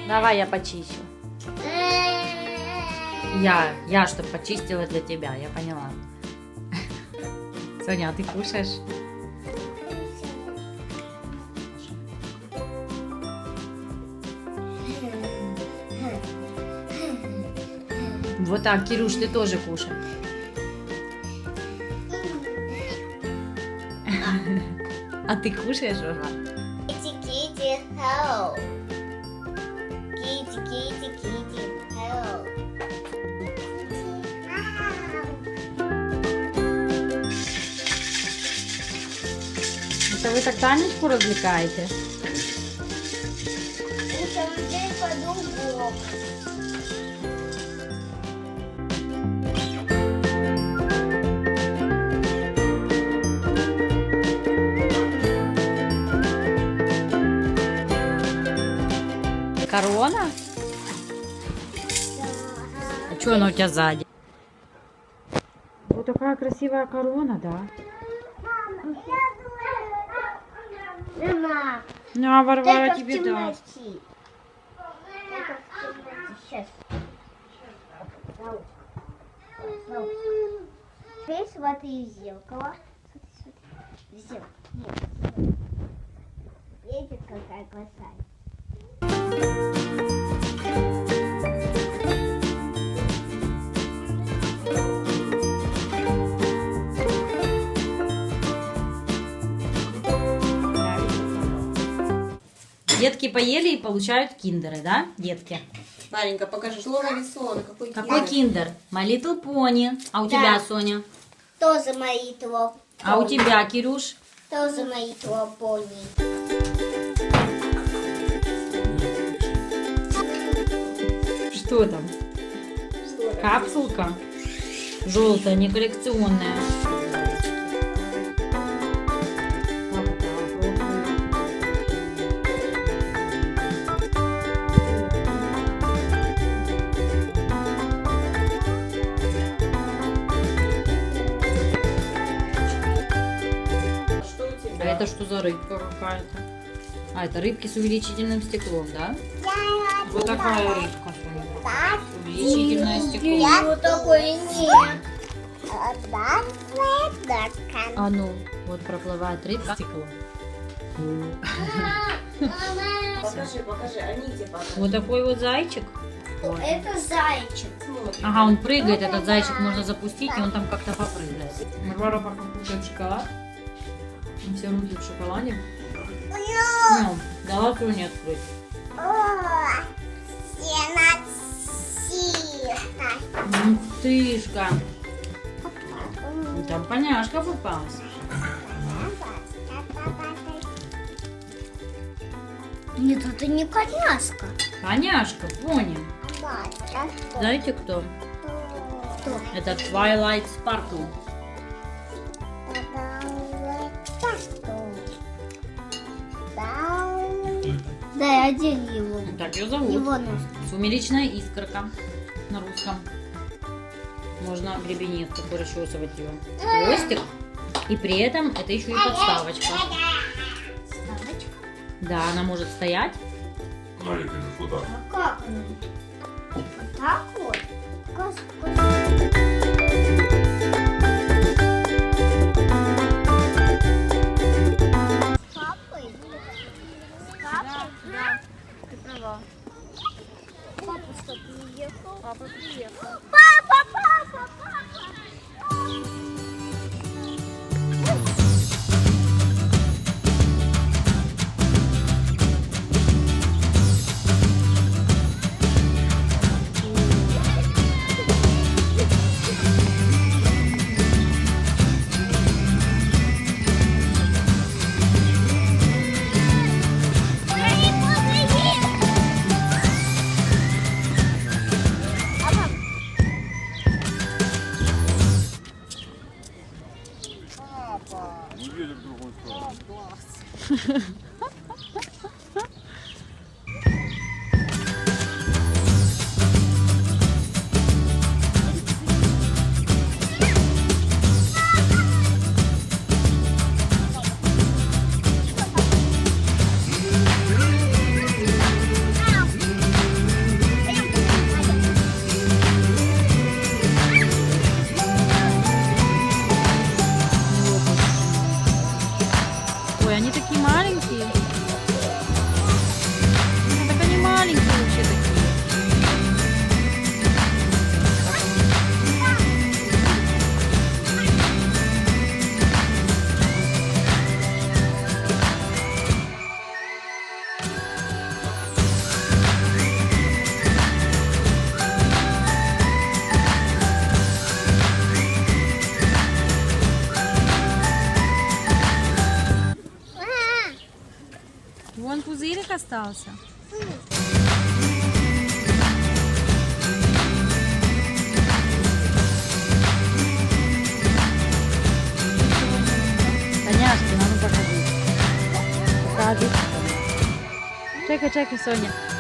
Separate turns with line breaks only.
Давай я почищу. Я чтоб почистила для тебя, я поняла. Соня, а ты кушаешь? Вот так, Кирюш, ты тоже кушай. А ты кушаешь уже?
Kitty, help. Kitty, help.
Это вы так Танечку развлекаете?
Это людей по-другому.
Корона? А что она у тебя сзади? Вот такая красивая корона, да?
Мама,
На, Варвара,
только в
тебе да.
темноте. Только в темноте. Сейчас. Теперь смотри в зеркало. Смотри. В зеркало. Нет. Видите, какая красавица.
Детки поели и получают киндеры, да, детки?
Маленька, покажи, слово рисунок.
Какой киндер? My Little Pony. А у тебя, Соня?
Тоже мои пони.
А у тебя, Кирюш?
Тоже мои пони.
Что там? Капсулка? Желтая, не коллекционная.
Что у тебя?
А это что за рыбка какая-то? А, это рыбки с увеличительным стеклом, да? Вот такая рыбка, Соня. Увеличительное стекло.
Вот такой нет.
А ну, вот проплывает рыбка. Стекло.
Покажи, Аните покажи.
Вот такой вот зайчик.
Это зайчик.
Смотри.
Ага, он прыгает, этот зайчик можно запустить, и он там как-то попрыгает. Варвара пока кушает шоколад. Все руки в шоколаде. Ну, дала Соне открыть. Ух тышка. Там поняшка попалась.
Нет, это не коняшка.
Коняшка, пони. Знаете кто?
Кто?
Это Twilight Sparkle.
Да, я одень его.
Так ее зовут.
Его нос.
Сумеречная искорка на русском. Можно гребенец такой расчесывать ее. Хвостик. И при этом это еще и подставочка.
Ставочка.
Да, она может стоять.
Нарик, это вот так.
А как она? Вот так вот? С папой? С папой?
Да, ты права.
Папа что, приехал?
Папа приехал.
Папа!
пузырик остался.
Таняшки, надо покажи. Покажи. Чекай, Соня.